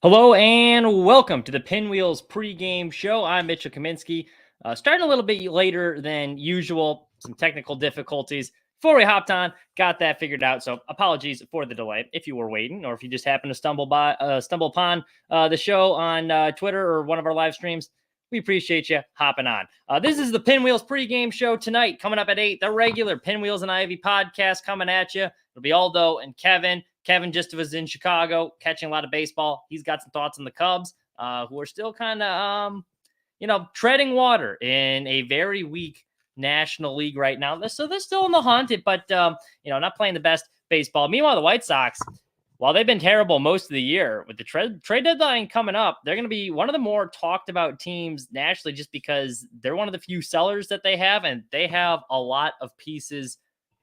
Hello and welcome to the Pinwheels pregame show. I'm Mitchell Kaminsky. Starting a little bit later than usual, some technical difficulties. Before we hopped on, got that figured out. So apologies for the delay if you were waiting, or if you just happened to stumble upon the show on Twitter or one of our live streams. We appreciate you hopping on. This is the Pinwheels pregame show tonight. Coming up at 8, the regular Pinwheels and Ivy podcast coming at you. It'll be Aldo and Kevin. Kevin just was in Chicago catching a lot of baseball. He's got some thoughts on the Cubs, who are still kind of, treading water in a very weak National League right now. So they're still in the hunt, but, not playing the best baseball. Meanwhile, the White Sox, while they've been terrible most of the year, with the trade deadline coming up, they're going to be one of the more talked about teams nationally just because they're one of the few sellers that they have, and they have a lot of pieces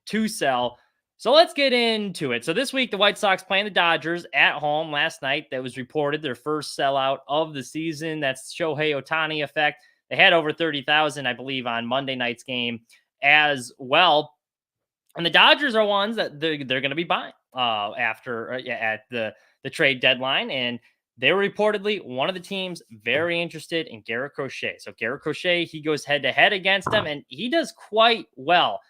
to sell. So let's get into it. So this week, the White Sox playing the Dodgers at home last night. That was reported their first sellout of the season. That's Shohei Ohtani effect. They had over 30,000, I believe, on Monday night's game as well. And the Dodgers are ones that they're going to be buying at the trade deadline. And they were reportedly one of the teams very interested in Garrett Crochet. So Garrett Crochet, he goes head-to-head against them, and he does quite well.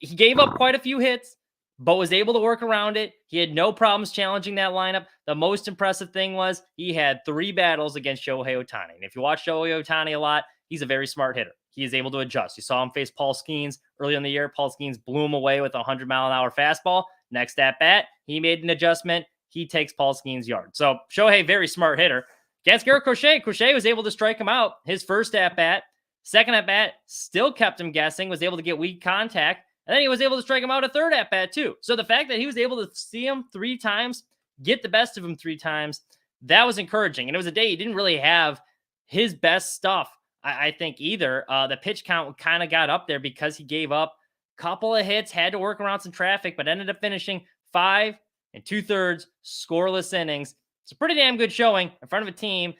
He gave up quite a few hits, but was able to work around it. He had no problems challenging that lineup. The most impressive thing was he had 3 battles against Shohei Ohtani. And if you watch Shohei Ohtani a lot, he's a very smart hitter. He is able to adjust. You saw him face Paul Skeens early in the year. Paul Skeens blew him away with a 100-mile-an-hour fastball. Next at bat, he made an adjustment. He takes Paul Skeens' yard. So Shohei, very smart hitter. Against Garrett Crochet, Crochet was able to strike him out. His first at bat, second at bat, still kept him guessing, was able to get weak contact. And then he was able to strike him out a third at bat too. So the fact that he was able to see him 3 times, get the best of him 3 times, that was encouraging. And it was a day he didn't really have his best stuff, I think, either. The pitch count kind of got up there because he gave up a couple of hits, had to work around some traffic, but ended up finishing 5 2/3 scoreless innings. It's a pretty damn good showing in front of a team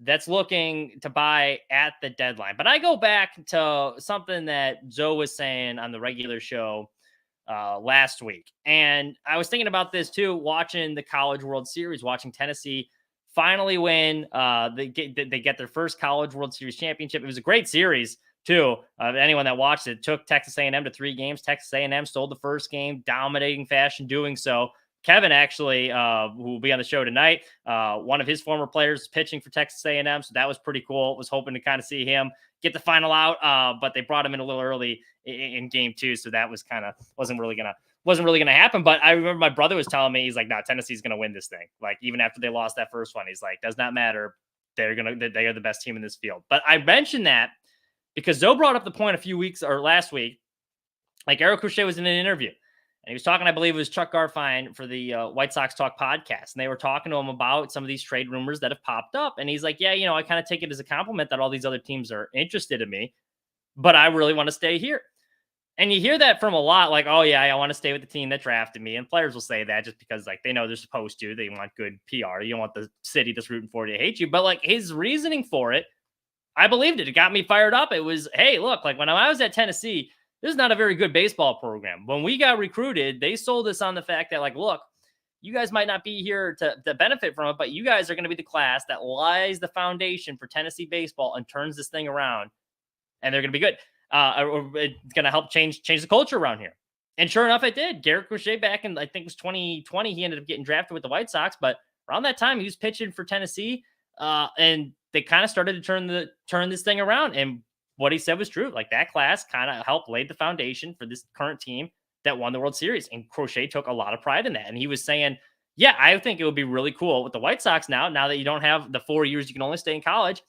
that's looking to buy at the deadline. But I go back to something that Zoe was saying on the regular show last week. And I was thinking about this too, watching the College World Series, watching Tennessee finally win. They get their first College World Series championship. It was a great series too. Anyone that watched it, took Texas A&M to 3 games. Texas A&M stole the first game, dominating fashion doing so. Kevin, actually, who will be on the show tonight, one of his former players is pitching for Texas A&M, so that was pretty cool. Was hoping to kind of see him get the final out, but they brought him in a little early in game 2, so that was kind of wasn't really gonna happen. But I remember my brother was telling me, he's like, "No, Tennessee's gonna win this thing." Like, even after they lost that first one, he's like, "Does not matter. They are the best team in this field." But I mentioned that because Zoe brought up the point last week, like Garrett Crochet was in an interview. And he was talking, I believe it was Chuck Garfien for the White Sox Talk podcast. And they were talking to him about some of these trade rumors that have popped up. And he's like, yeah, I kind of take it as a compliment that all these other teams are interested in me, but I really want to stay here. And you hear that from a lot, like, oh yeah, I want to stay with the team that drafted me. And players will say that just because like they know they're supposed to. They want good PR. You don't want the city that's rooting for you to hate you. But like his reasoning for it, I believed it. It got me fired up. It was, hey, look, like when I was at Tennessee, this is not a very good baseball program. When we got recruited, they sold us on the fact that, like, look, you guys might not be here to benefit from it, but you guys are going to be the class that lies the foundation for Tennessee baseball and turns this thing around, and they're going to be good. Or it's going to help change the culture around here. And sure enough, it did. Garrett Crochet back in, I think it was 2020, he ended up getting drafted with the White Sox, but around that time, he was pitching for Tennessee, and they kind of started to turn this thing around. And what he said was true. Like that class kind of helped lay the foundation for this current team that won the World Series. And Crochet took a lot of pride in that. And he was saying, yeah, I think it would be really cool with the White Sox now that you don't have the 4 years you can only stay in college.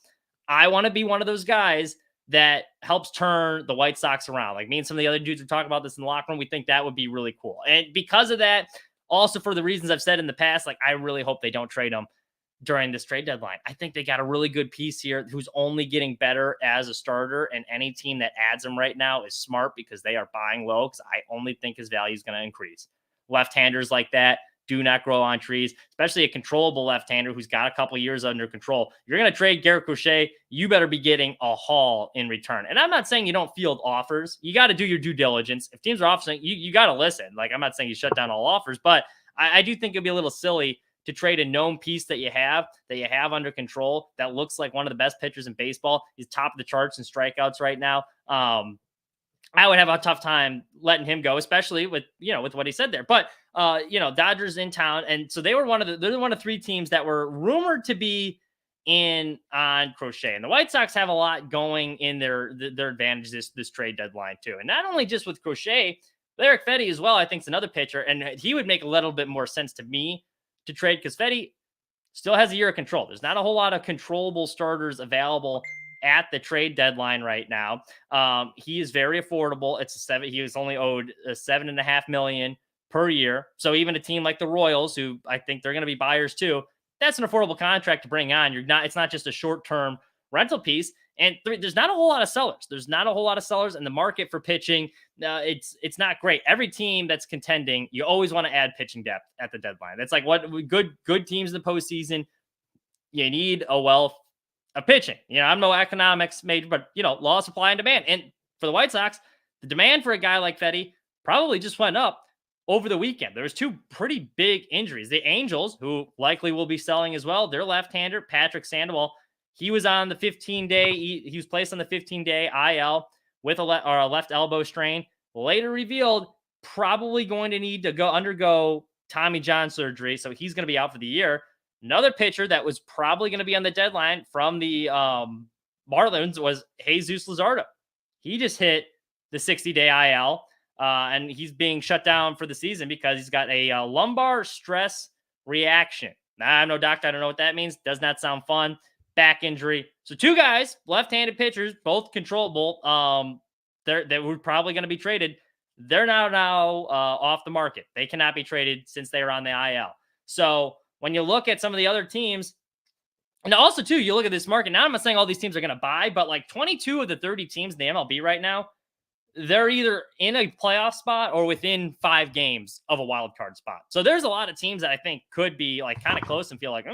I want to be one of those guys that helps turn the White Sox around. Like me and some of the other dudes were talking about this in the locker room. We think that would be really cool. And because of that, also for the reasons I've said in the past, like I really hope they don't trade him during this trade deadline. I think they got a really good piece here who's only getting better as a starter, and any team that adds him right now is smart because they are buying low, because I only think his value is going to increase. Left-handers like that do not grow on trees, especially a controllable left-hander who's got a couple years under control. You're going to trade Garrett Crochet, you better be getting a haul in return. And I'm not saying you don't field offers. You got to do your due diligence. If teams are offering, you got to listen. Like, I'm not saying you shut down all offers, but I do think it'd be a little silly to trade a known piece that you have under control that looks like one of the best pitchers in baseball. He's top of the charts in strikeouts right now. I would have a tough time letting him go, especially with what he said there. But Dodgers in town, and so they're one of 3 teams that were rumored to be in on Crochet. And the White Sox have a lot going in their advantage this trade deadline too. And not only just with Crochet, but Eric Fetty as well, I think, is another pitcher, and he would make a little bit more sense to me to trade because Fetty still has a year of control. There's not a whole lot of controllable starters available at the trade deadline right now. He is very affordable. He was only owed $7.5 million per year. So even a team like the Royals, who I think they're going to be buyers too, that's an affordable contract to bring on. It's not just a short-term rental piece. And there's not a whole lot of sellers. And the market for pitching, it's not great. Every team that's contending, you always want to add pitching depth at the deadline. That's like what good teams in the postseason, you need a wealth of pitching. I'm no economics major, but law of supply and demand. And for the White Sox, the demand for a guy like Fetty probably just went up over the weekend. There was 2 pretty big injuries. The Angels, who likely will be selling as well, their left-hander, Patrick Sandoval, he was on the 15-day. He was placed on the 15-day IL with a left elbow strain. Later revealed probably going to need to undergo Tommy John surgery, so he's going to be out for the year. Another pitcher that was probably going to be on the deadline from the Marlins was Jesus Luzardo. He just hit the 60-day IL, and he's being shut down for the season because he's got a lumbar stress reaction. Now, I'm no doctor. I don't know what that means. Does not sound fun. Back injury. So 2 guys, left-handed pitchers, both controllable. They were probably going to be traded. They're now off the market. They cannot be traded since they are on the IL. So when you look at some of the other teams, and also too, you look at this market. Now I'm not saying all these teams are going to buy, but like 22 of the 30 teams in the MLB right now, they're either in a playoff spot or within 5 games of a wild card spot. So there's a lot of teams that I think could be like kind of close and feel like,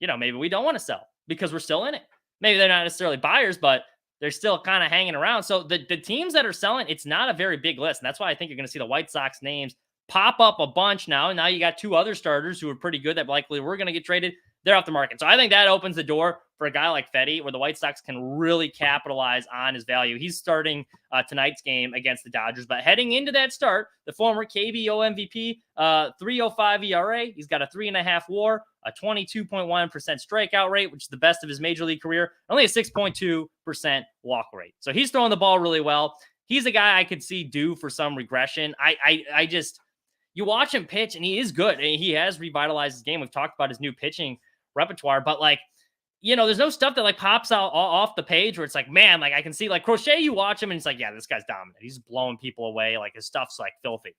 maybe we don't want to sell because we're still in it. Maybe they're not necessarily buyers, but they're still kind of hanging around. So the teams that are selling, it's not a very big list. And that's why I think you're going to see the White Sox names pop up a bunch now. And now you got 2 other starters who are pretty good that likely we're going to get traded. They're off the market. So I think that opens the door for a guy like Fetty, where the White Sox can really capitalize on his value. He's starting tonight's game against the Dodgers, but heading into that start, the former KBO MVP, 3.05 ERA. He's got a 3.5 WAR, a 22.1% strikeout rate, which is the best of his major league career, only a 6.2% walk rate. So he's throwing the ball really well. He's a guy I could see due for some regression. You watch him pitch, and he is good. He has revitalized his game. We've talked about his new pitching repertoire, but there's no stuff that pops out off the page where it's like, man, I can see Crochet, you watch him and it's like, yeah, this guy's dominant. He's blowing people away. His stuff's filthy.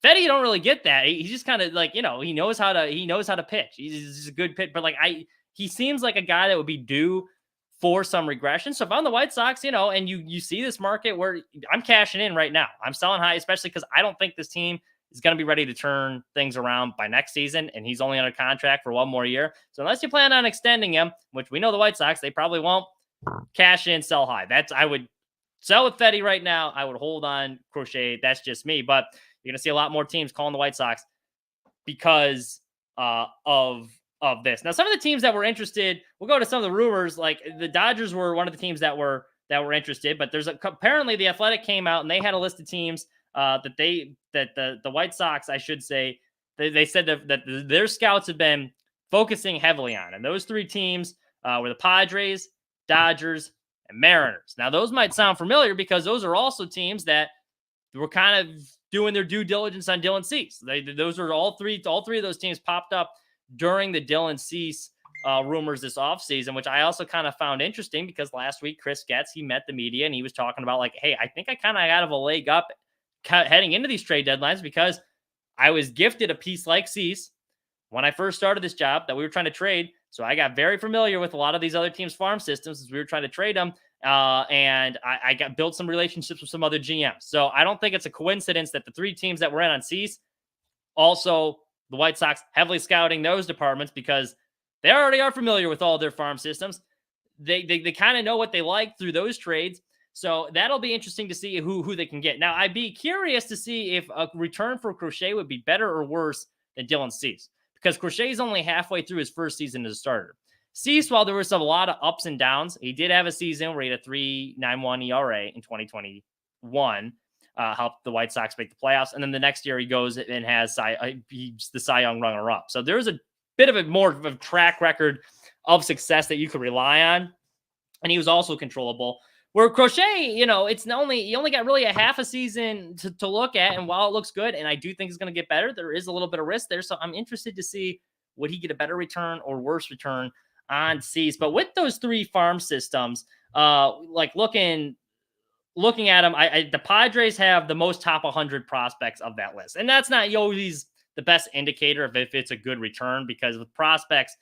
Fetty, you don't really get that. He's just kind of he knows how to pitch. He's a good pitch, but he seems like a guy that would be due for some regression. So if I'm the White Sox, and you see this market where I'm cashing in right now, I'm selling high, especially because I don't think this team is going to be ready to turn things around by next season, and he's only under contract for 1 more year. So unless you plan on extending him, which we know the White Sox, they probably won't, cash in, sell high. I would sell with Fetty right now. I would hold on Crochet. That's just me. But you're going to see a lot more teams calling the White Sox because of this. Now, some of the teams that were interested, we'll go to some of the rumors. Like the Dodgers were one of the teams that were interested, but apparently the Athletic came out and they had a list of teams that the White Sox, I should say, they said that their scouts have been focusing heavily on. And those 3 teams were the Padres, Dodgers, and Mariners. Now, those might sound familiar because those are also teams that were kind of doing their due diligence on Dylan Cease. Those are all three of those teams popped up during the Dylan Cease rumors this offseason, which I also kind of found interesting because last week, Chris Getz, he met the media and he was talking about hey, I think I kind of got a leg up heading into these trade deadlines because I was gifted a piece like Cease when I first started this job that we were trying to trade. So I got very familiar with a lot of these other teams' farm systems as we were trying to trade them. And I built some relationships with some other GMs. So I don't think it's a coincidence that the 3 teams that were in on Cease, also the White Sox heavily scouting those departments because they already are familiar with all their farm systems. They kind of know what they like through those trades. So that'll be interesting to see who they can get. Now, I'd be curious to see if a return for Crochet would be better or worse than Dylan Cease. because Crochet's only halfway through his first season as a starter. Cease, while there was a lot of ups and downs, he did have a season where he had a 3.91 ERA in 2021, helped the White Sox make the playoffs. And then the next year he goes and has he's the Cy Young runner-up. So there's a bit of a more of a track record of success that you could rely on. And he was also controllable. Where Crochet, you know, he only got really a half a season to look at. And while it looks good, and I do think it's going to get better, there is a little bit of risk there. So I'm interested to see, would he get a better return or worse return on Cease? But with those three farm systems, like looking at them, the Padres have the most top 100 prospects of that list. And that's not always the best indicator of if it's a good return, because with prospects,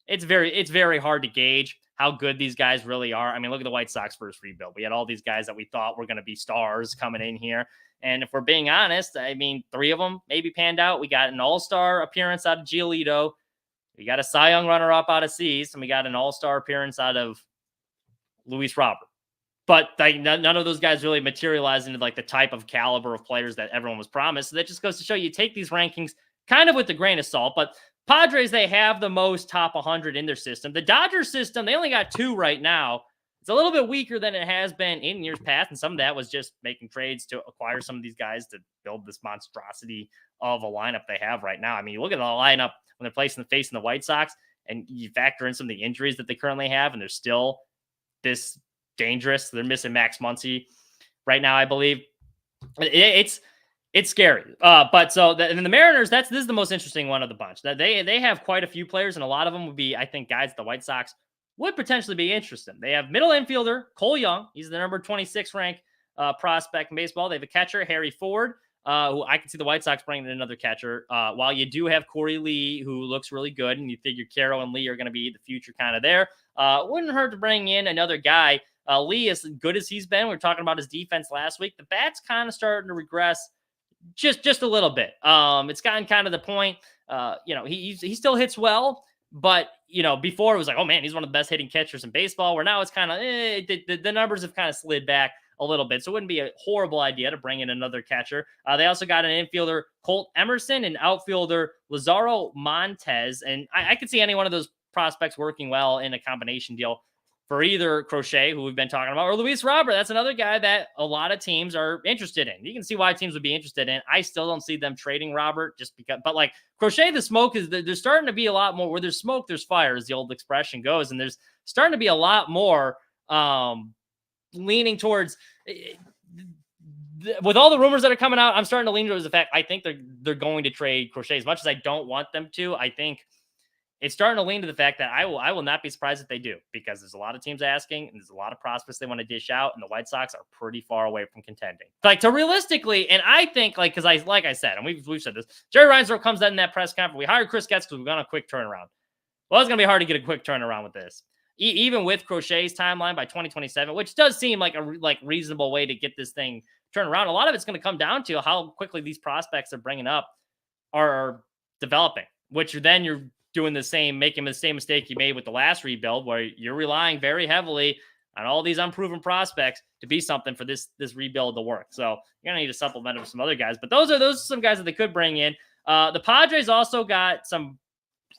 it's very hard to gauge how good these guys really are. I mean, look at the White Sox first rebuild. We had all these guys that we thought were going to be stars coming in here. And if we're being honest, I mean, 3 of them maybe panned out. We got an all-star appearance out of Giolito. We got a Cy Young runner-up out of Cease, and we got an all-star appearance out of Luis Robert. But like, none of those guys really materialized into like the type of caliber of players that everyone was promised. So that just goes to show you take these rankings kind of with a grain of salt. But Padres, they have the most top 100 in their system. The Dodgers system, they only got 2 right now. It's a little bit weaker than it has been in years past. And some of that was just making trades to acquire some of these guys to build this monstrosity of a lineup they have right now. I mean, you look at the lineup when they're facing the White Sox, and you factor in some of the injuries that they currently have, and they're still this dangerous. They're missing Max Muncy right now, I believe. It's scary. And then the Mariners, this is the most interesting one of the bunch. That they have quite a few players, and a lot of them would be, I think, guys the White Sox would potentially be interested in. They have middle infielder Cole Young. He's the number 26 ranked prospect in baseball. They have a catcher, Harry Ford, who I can see the White Sox bringing in another catcher. While you do have Corey Lee, who looks really good, and you figure Caro and Lee are going to be the future kind of there. Wouldn't hurt to bring in another guy. Lee, as good as he's been, we were talking about his defense last week. The bat's kind of starting to regress just a little bit. It's gotten kind of the point, he still hits well, but before it was like, oh man, he's one of the best hitting catchers in baseball, where now it's kind of, the numbers have kind of slid back a little bit. So it wouldn't be a horrible idea to bring in another catcher. They also got an infielder, Colt Emerson, and outfielder Lazaro Montez. And I could see any one of those prospects working well in a combination deal for either Crochet, who we've been talking about, or Luis Robert. That's another guy that a lot of teams are interested in. You can see why teams would be interested in. I still don't see them trading Robert just because, but like Crochet, the smoke is, there's starting to be a lot more where there's smoke, there's fire, as the old expression goes. And there's starting to be a lot more leaning towards, with all the rumors that are coming out, I'm starting to lean towards the fact I think they're going to trade Crochet. As much as I don't want them to, I think it's starting to lean to the fact that I will not be surprised if they do, because there's a lot of teams asking, and there's a lot of prospects they want to dish out, and the White Sox are pretty far away from contending. Like, to realistically, and I think, because I said, and we've said this, Jerry Reinsdorf comes out in that press conference. We hired Chris Getz because we've got a quick turnaround. Well, it's going to be hard to get a quick turnaround with this, even with Crochet's timeline by 2027, which does seem like a reasonable way to get this thing turned around. A lot of it's going to come down to how quickly these prospects are bringing up are developing, which then you're making the same mistake you made with the last rebuild, where you're relying very heavily on all these unproven prospects to be something for this rebuild to work. So you're going to need to supplement it with some other guys, but those are some guys that they could bring in. The Padres also got some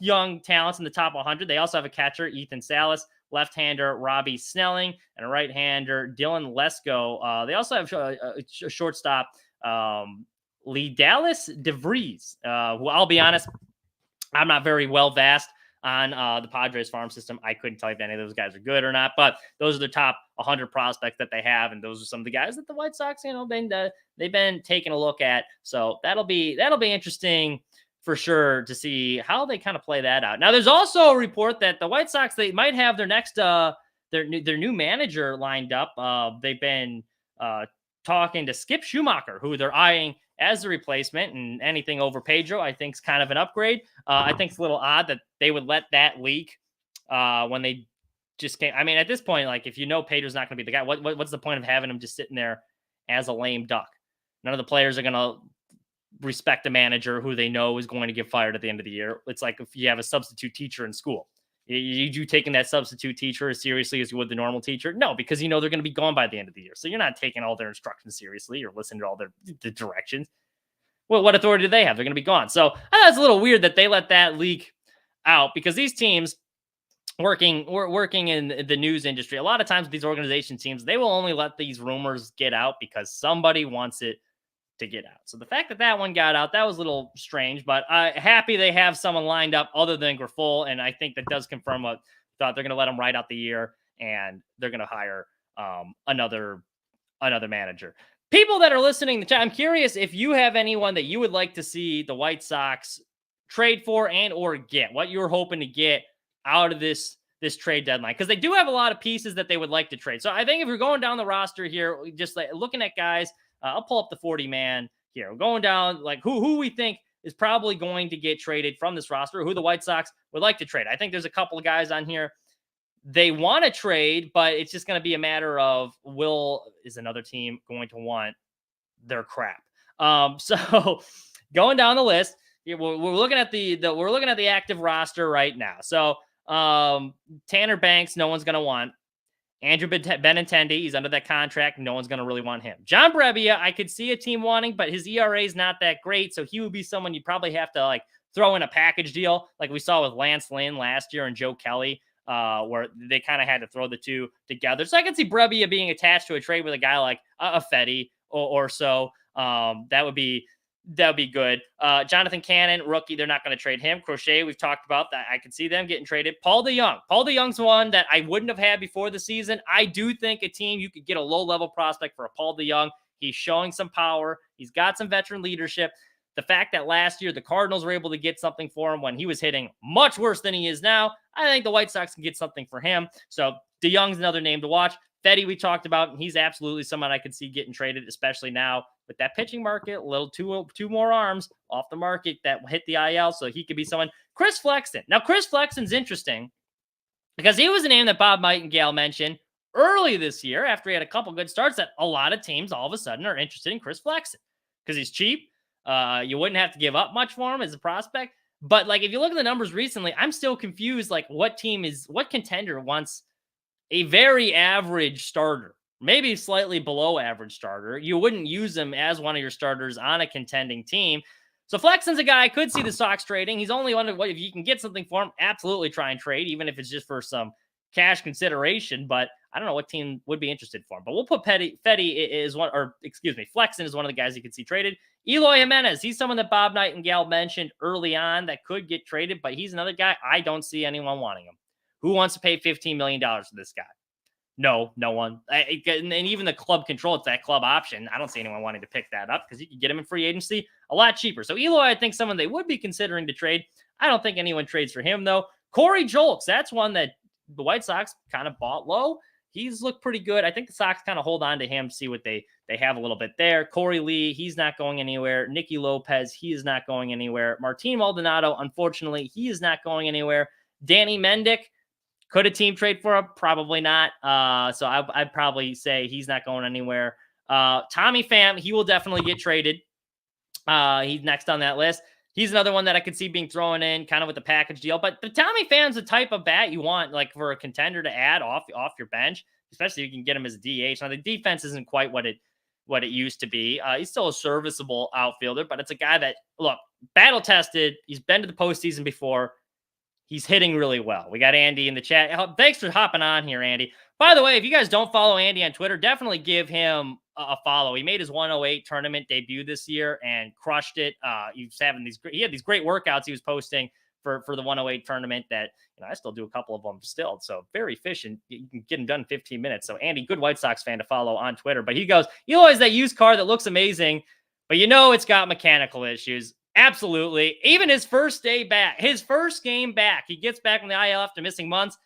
young talents in the top 100. They also have a catcher, Ethan Salas, left-hander, Robbie Snelling, and a right-hander, Dylan Lesko. They also have a shortstop, Lee Dallas DeVries, who, I'll be honest, I'm not very well versed on the Padres farm system. I couldn't tell you if any of those guys are good or not, but those are the top 100 prospects that they have, and those are some of the guys that the White Sox, they've been taking a look at. So that'll be interesting for sure to see how they kind of play that out. Now, there's also a report that the White Sox, they might have their next their new manager lined up. They've been talking to Skip Schumacher, who they're eyeing as the replacement, and anything over Pedro, I think, is kind of an upgrade. I think it's a little odd that they would let that leak when they just can't. I mean, at this point, like, if Pedro's not going to be the guy, what's the point of having him just sitting there as a lame duck? None of the players are going to respect a manager who they know is going to get fired at the end of the year. It's like if you have a substitute teacher in school. You taking that substitute teacher as seriously as you would the normal teacher? No, because they're going to be gone by the end of the year. So you're not taking all their instructions seriously or listening to all the directions. Well, what authority do they have? They're going to be gone. So I thought it's a little weird that they let that leak out, because these teams working in the news industry, a lot of times these organization teams, they will only let these rumors get out because somebody wants it to get out. So the fact that that one got out, that was a little strange, but happy they have someone lined up other than Grifol, and I think that does confirm what thought. They're going to let him ride out the year, and they're going to hire another manager. People that are listening to chat, I'm curious if you have anyone that you would like to see the White Sox trade for and or get, what you're hoping to get out of this trade deadline, because they do have a lot of pieces that they would like to trade. So I think if you're going down the roster here, just like looking at guys, I'll pull up the 40 man here. We're going down like who we think is probably going to get traded from this roster, who the White Sox would like to trade. I think there's a couple of guys on here they want to trade, but it's just going to be a matter of is another team going to want their crap. So going down the list, we're looking at we're looking at the active roster right now. So Tanner Banks, no one's going to want. Andrew Benintendi, he's under that contract. No one's going to really want him. John Brebbia, I could see a team wanting, but his ERA is not that great. So he would be someone you probably have to like throw in a package deal like we saw with Lance Lynn last year and Joe Kelly, where they kind of had to throw the two together. So I can see Brebbia being attached to a trade with a guy like a Fetty or so. That would be good. Jonathan Cannon, rookie, they're not going to trade him. Crochet, we've talked about that. I could see them getting traded. Paul DeJong's one that I wouldn't have had before the season. I do think a team, you could get a low-level prospect for a Paul DeJong. He's showing some power. He's got some veteran leadership. The fact that last year the Cardinals were able to get something for him when he was hitting much worse than he is now, I think the White Sox can get something for him. So DeJong's another name to watch. Fetty, we talked about, and he's absolutely someone I could see getting traded, especially now with that pitching market, a little two more arms off the market that hit the IL, so he could be someone. Chris Flexen. Now, Chris Flexen's interesting because he was a name that Bob Nightingale mentioned early this year after he had a couple good starts, that a lot of teams all of a sudden are interested in Chris Flexen because he's cheap. You wouldn't have to give up much for him as a prospect. But like, if you look at the numbers recently, I'm still confused. Like, what contender wants a very average starter, maybe slightly below average starter? You wouldn't use him as one of your starters on a contending team. So Flexen's a guy I could see the Sox trading. He's only wondering what if you can get something for him, absolutely try and trade, even if it's just for some cash consideration. But I don't know what team would be interested for him. But we'll put Fetty is one, or excuse me, Flexen is one of the guys you could see traded. Eloy Jimenez, he's someone that Bob Nightingale mentioned early on that could get traded, but he's another guy I don't see anyone wanting him. Who wants to pay $15 million for this guy? No one. And even the club control, it's that club option. I don't see anyone wanting to pick that up because you can get him in free agency a lot cheaper. So Eloy, I think someone they would be considering to trade. I don't think anyone trades for him, though. Corey Jolks, that's one that the White Sox kind of bought low. He's looked pretty good. I think the Sox kind of hold on to him, see what they have a little bit there. Corey Lee, he's not going anywhere. Nicky Lopez, he is not going anywhere. Martin Maldonado, unfortunately, he is not going anywhere. Danny Mendick, could a team trade for him? Probably not. So I'd probably say he's not going anywhere. Tommy Pham, he will definitely get traded. He's next on that list. He's another one that I could see being thrown in kind of with the package deal. But the Tommy Pham's the type of bat you want, like for a contender to add off your bench, especially if you can get him as a DH. Now the defense isn't quite what it used to be. He's still a serviceable outfielder, but it's a guy that, look, battle tested. He's been to the postseason before. He's hitting really well. We got Andy in the chat. Thanks for hopping on here, Andy. By the way, if you guys don't follow Andy on Twitter, definitely give him a follow. He made his 108 tournament debut this year and crushed it. He had these great workouts he was posting for the 108 tournament that, I still do a couple of them still. So very efficient. You can get them done in 15 minutes. So Andy, good White Sox fan to follow on Twitter. But he goes, Eloy is that used car that looks amazing, but it's got mechanical issues. Absolutely. Even his first game back, he gets back from the IL after missing months,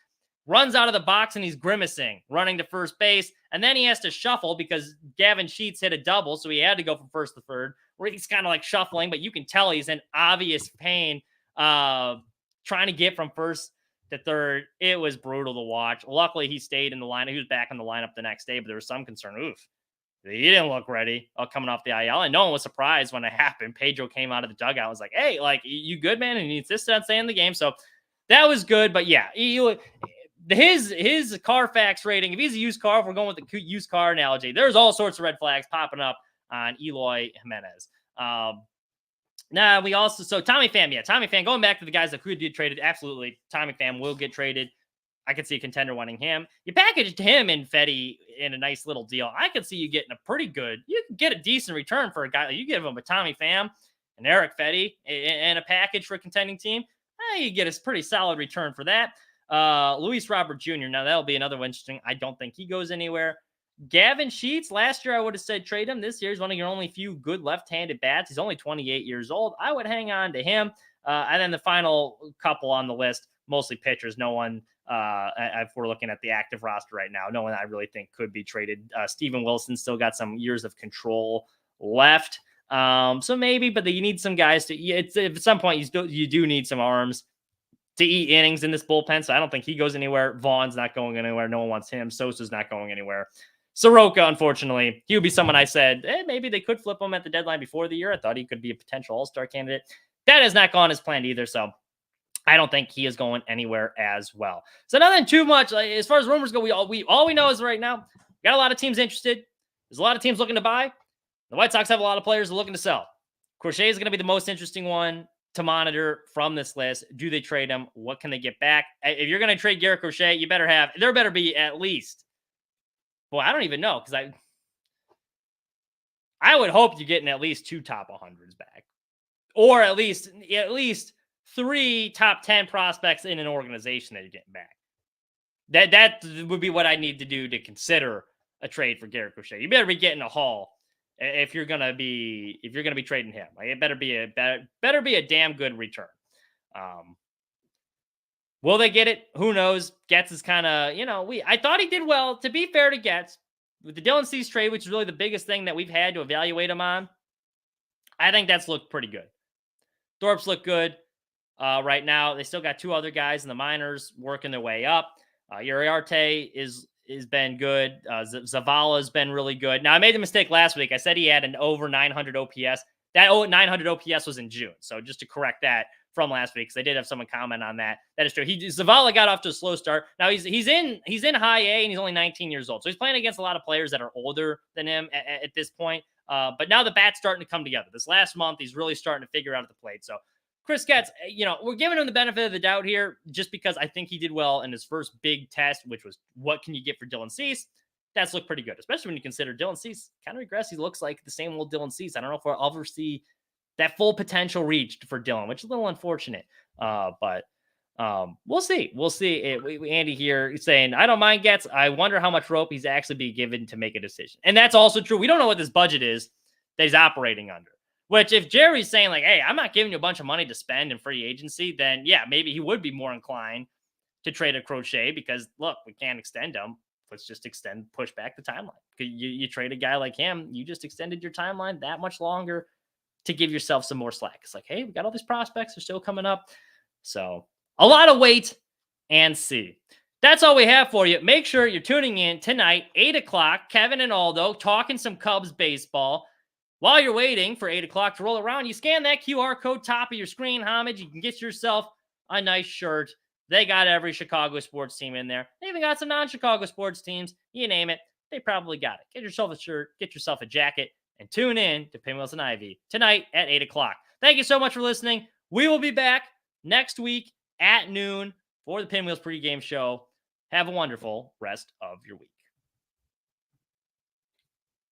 runs out of the box, and he's grimacing, running to first base. And then he has to shuffle because Gavin Sheets hit a double, so he had to go from first to third, where he's kind of like shuffling, but you can tell he's in obvious pain trying to get from first to third. It was brutal to watch. Luckily, he stayed in the lineup. He was back in the lineup the next day, but there was some concern. He didn't look ready coming off the IL, and no one was surprised when it happened. Pedro came out of the dugout and was like, "Hey, like, you good, man?" And he insisted on staying in the game, so that was good. But yeah, his Carfax rating, if he's a used car, if we're going with the used car analogy, there's all sorts of red flags popping up on Eloy Jimenez. Nah, we also, so Tommy Pham, going back to the guys that could get traded, absolutely. Tommy Pham will get traded. I could see a contender wanting him. You packaged him and Fetty in a nice little deal. I could see you getting a pretty good, you can get a decent return for a guy. You give him a Tommy Pham and Eric Fetty and a package for a contending team. You get a pretty solid return for that. Luis Robert Jr. Now that'll be another one interesting. I don't think he goes anywhere. Gavin Sheets, last year I would have said trade him. This year he's one of your only few good left-handed bats. He's only 28 years old. I would hang on to him. And then the final couple on the list, mostly pitchers. No one, if we're looking at the active roster right now, no one I really think could be traded. Steven Wilson still got some years of control left. So maybe, but you need some guys to, at some point you do need some arms to eat innings in this bullpen. So I don't think he goes anywhere. Vaughn's not going anywhere. No one wants him. Sosa's not going anywhere. Soroka, unfortunately, he would be someone I said, maybe they could flip him at the deadline before the year. I thought he could be a potential all-star candidate. That has not gone as planned either. So I don't think he is going anywhere as well. So nothing too much. As far as rumors go, all we know is right now, we got a lot of teams interested. There's a lot of teams looking to buy. The White Sox have a lot of players looking to sell. Crochet is going to be the most interesting one to monitor from this list. Do they trade him? What can they get back? If you're going to trade Garrett Crochet, there better be at least, well, I don't even know, because I would hope you're getting at least 2 top 100s back, or at least 3 top 10 prospects in an organization that you're getting back. That would be what I need to do to consider a trade for Garrett Crochet. You better be getting a haul if you're gonna be trading him. Like, it better be a damn good return. Will they get it? Who knows? Getz is kind of, I thought he did well. To be fair to Getz, with the Dylan Cease trade, which is really the biggest thing that we've had to evaluate him on, I think that's looked pretty good. Thorpe's look good right now. They still got 2 other guys in the minors working their way up. Uriarte is been good. Zavala's been really good. Now, I made the mistake last week. I said he had an over 900 OPS. That 900 OPS was in June. So just to correct that from last week, because I did have someone comment on that. That is true. Zavala got off to a slow start. Now he's in high A, and he's only 19 years old. So he's playing against a lot of players that are older than him at this point. But now the bat's starting to come together. This last month, he's really starting to figure out at the plate. So Chris Getz, we're giving him the benefit of the doubt here just because I think he did well in his first big test, which was what can you get for Dylan Cease? That's looked pretty good, especially when you consider Dylan Cease kind of regressed. He looks like the same old Dylan Cease. I don't know if we'll ever see that full potential reached for Dylan, which is a little unfortunate. But we'll see. We'll see. Andy here saying, I don't mind Getz. I wonder how much rope he's actually be given to make a decision. And that's also true. We don't know what this budget is that he's operating under. Which, if Jerry's saying, like, hey, I'm not giving you a bunch of money to spend in free agency, then, yeah, maybe he would be more inclined to trade a Crochet because, look, we can't extend him. Let's just push back the timeline. You trade a guy like him, you just extended your timeline that much longer to give yourself some more slack. It's like, hey, we got all these prospects. They're still coming up. So a lot of wait and see. That's all we have for you. Make sure you're tuning in tonight, 8 o'clock, Kevin and Aldo talking some Cubs baseball. While you're waiting for 8 o'clock to roll around, you scan that QR code top of your screen, Homage. You can get yourself a nice shirt. They got every Chicago sports team in there. They even got some non-Chicago sports teams. You name it, they probably got it. Get yourself a shirt, get yourself a jacket, and tune in to Pinwheels and Ivy tonight at 8 o'clock. Thank you so much for listening. We will be back next week at noon for the Pinwheels pregame show. Have a wonderful rest of your week.